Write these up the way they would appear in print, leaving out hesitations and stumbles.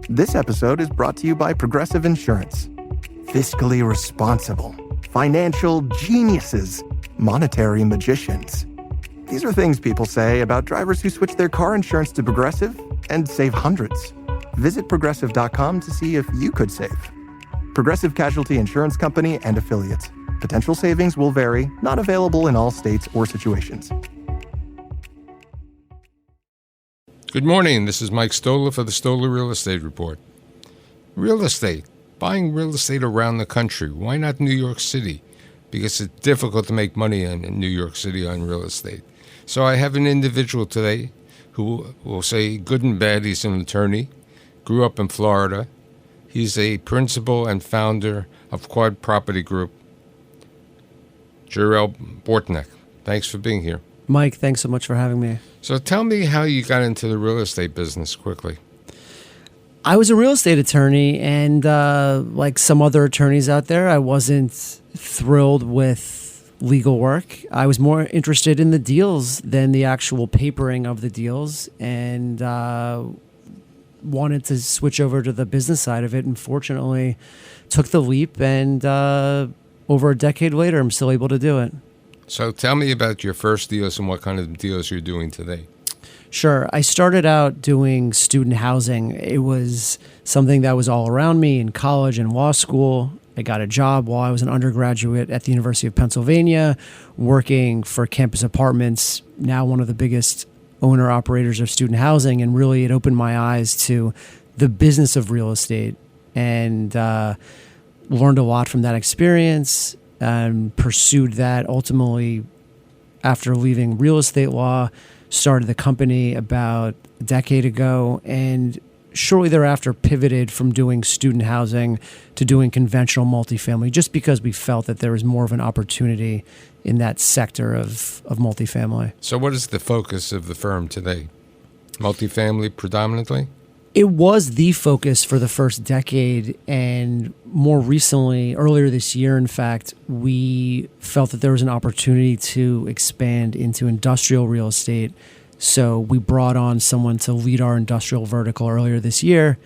This episode is brought to you by Progressive Insurance. Fiscally responsible, financial geniuses, monetary magicians. These are things people say about drivers who switch their car insurance to Progressive and save hundreds. Visit progressive.com to see if you could save. Progressive Casualty Insurance Company and Affiliates. Potential savings will vary, not available in all states or situations. Good morning. This is Mike Stoller for the Stoller Real Estate Report. Real estate. Buying real estate around the country. Why not New York City? Because it's difficult to make money in New York City on real estate. So I have an individual today who will say good and bad. He's an attorney, grew up in Florida. He's a principal and founder of Quad Property Group. Jariel Bortnick, thanks for being here. Mike, thanks so much for having me. So tell me how you got into the real estate business quickly. I was a real estate attorney, and like some other attorneys out there, I wasn't thrilled with legal work. I was more interested in the deals than the actual papering of the deals, and wanted to switch over to the business side of it, and fortunately took the leap, and over a decade later, I'm still able to do it. So tell me about your first deals and what kind of deals you're doing today. Sure. I started out doing student housing. It was something that was all around me in college and law school. I got a job while I was an undergraduate at the University of Pennsylvania, working for Campus Apartments, now one of the biggest owner-operators of student housing, and really it opened my eyes to the business of real estate, and learned a lot from that experience. And pursued that. Ultimately, after leaving real estate law, started the company about a decade ago, and shortly thereafter pivoted from doing student housing to doing conventional multifamily, just because we felt that there was more of an opportunity in that sector of multifamily. So what is the focus of the firm today? Multifamily predominantly? It was the focus for the first decade, and more recently, earlier this year, in fact, we felt that there was an opportunity to expand into industrial real estate. So we brought on someone to lead our industrial vertical earlier this year.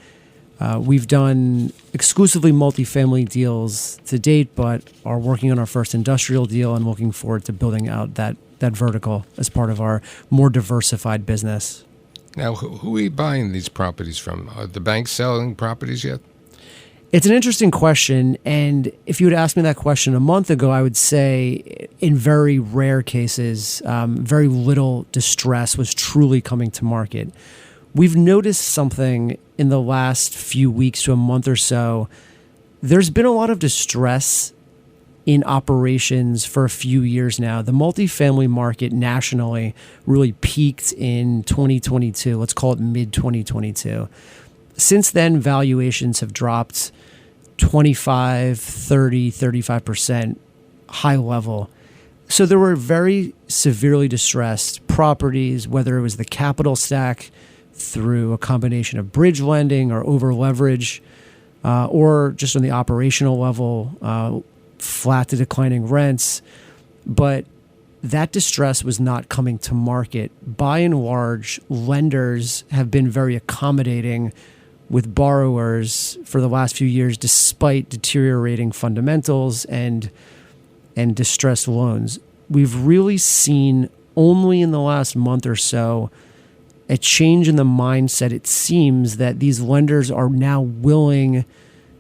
We've done exclusively multifamily deals to date, but are working on our first industrial deal and looking forward to building out that vertical as part of our more diversified business. Now, who are you buying these properties from? Are the banks selling properties yet? It's an interesting question, and if you had asked me that question a month ago, I would say in very rare cases, very little distress was truly coming to market. We've noticed something in the last few weeks to a month or so. There's been a lot of distress in operations for a few years now. The multifamily market nationally really peaked in 2022. Let's call it mid-2022. Since then, valuations have dropped 25, 30, 35% high level. So there were very severely distressed properties, whether it was the capital stack through a combination of bridge lending or over leverage, or just on the operational level, flat to declining rents. But that distress was not coming to market. By and large, lenders have been very accommodating with borrowers for the last few years, despite deteriorating fundamentals and distressed loans. We've really seen only in the last month or so a change in the mindset. It seems that these lenders are now willing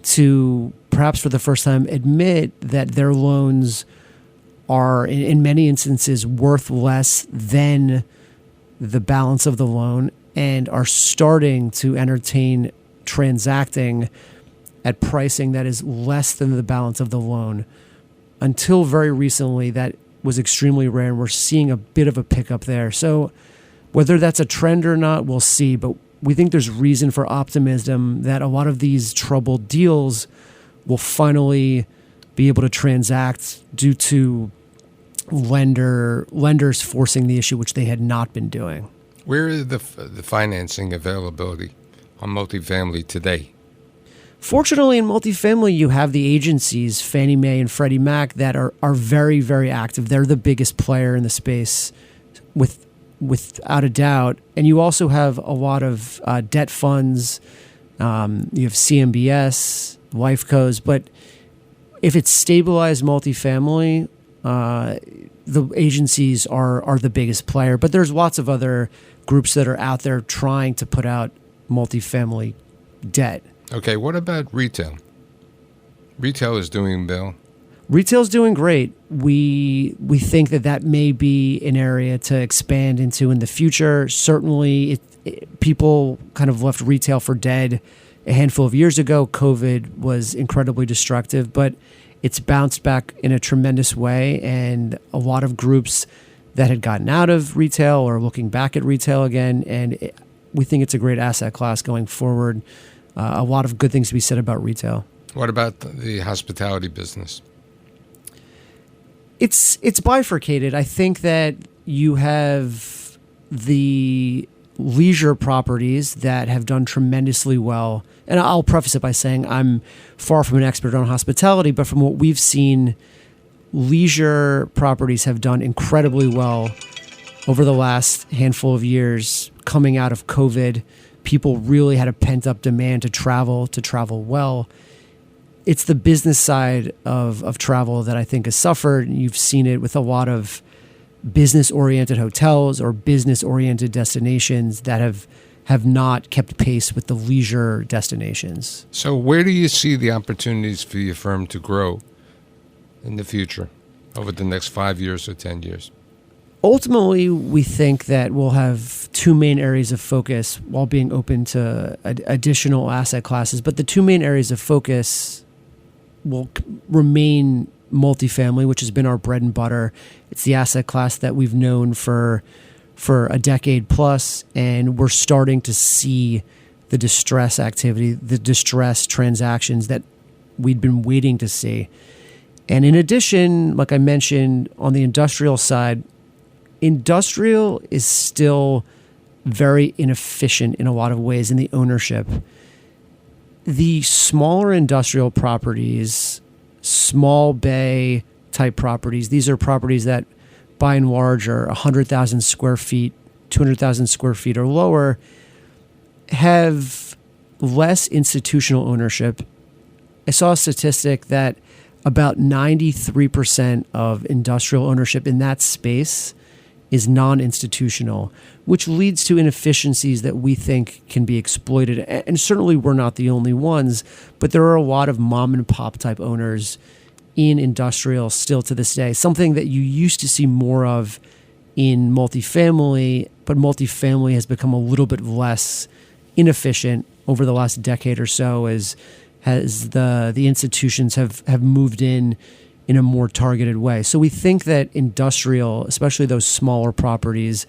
to, perhaps for the first time, admit that their loans are, in many instances, worth less than the balance of the loan, and are starting to entertain transacting at pricing that is less than the balance of the loan. Until very recently, that was extremely rare, and we're seeing a bit of a pickup there. So whether that's a trend or not, we'll see, but we think there's reason for optimism that a lot of these troubled deals will finally be able to transact due to lenders forcing the issue, which they had not been doing. Where is the financing availability on multifamily today? Fortunately, in multifamily, you have the agencies, Fannie Mae and Freddie Mac, that are very, very active. They're the biggest player in the space without a doubt. And you also have a lot of debt funds You have CMBS, Lifecos, but if it's stabilized multifamily, the agencies are the biggest player. But there's lots of other groups that are out there trying to put out multifamily debt. Okay, what about retail? Retail is doing well. Retail's doing great. We think that may be an area to expand into in the future. Certainly, people kind of left retail for dead a handful of years ago. COVID was incredibly destructive, but it's bounced back in a tremendous way. And a lot of groups that had gotten out of retail are looking back at retail again. And we think it's a great asset class going forward. A lot of good things to be said about retail. What about the hospitality business? It's bifurcated. I think that you have the leisure properties that have done tremendously well. And I'll preface it by saying I'm far from an expert on hospitality, but from what we've seen, leisure properties have done incredibly well over the last handful of years. Coming out of COVID, people really had a pent-up demand to travel well. It's the business side of travel that I think has suffered. You've seen it with a lot of business-oriented hotels or business-oriented destinations that have not kept pace with the leisure destinations. So where do you see the opportunities for your firm to grow in the future over the next 5 years or 10 years? Ultimately, we think that we'll have two main areas of focus while being open to additional asset classes. But the two main areas of focus will remain multifamily, which has been our bread and butter. It's the asset class that we've known for a decade plus, and we're starting to see the distress activity, the distress transactions that we'd been waiting to see. And in addition, like I mentioned, on the industrial side, industrial is still very inefficient in a lot of ways in the ownership. The smaller industrial properties, small bay type properties, these are properties that by and large are 100,000 square feet, 200,000 square feet or lower, have less institutional ownership. I saw a statistic that about 93% of industrial ownership in that space is non-institutional, which leads to inefficiencies that we think can be exploited. And certainly we're not the only ones, but there are a lot of mom and pop type owners in industrial still to this day, something that you used to see more of in multifamily, but multifamily has become a little bit less inefficient over the last decade or so as the institutions have moved in a more targeted way. So we think that industrial, especially those smaller properties,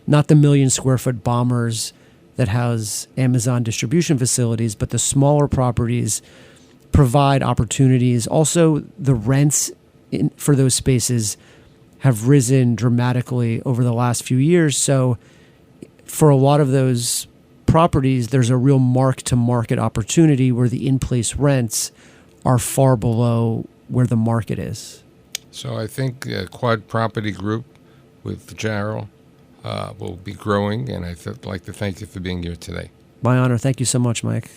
not the 1 million square foot bombers that house Amazon distribution facilities, but the smaller properties provide opportunities. Also, the rents for those spaces have risen dramatically over the last few years. So for a lot of those properties, there's a real mark-to-market opportunity where the in-place rents are far below where the market is. So I think Quad Property Group with Jariel will be growing, and I'd like to thank you for being here today. My honor. Thank you so much, Mike.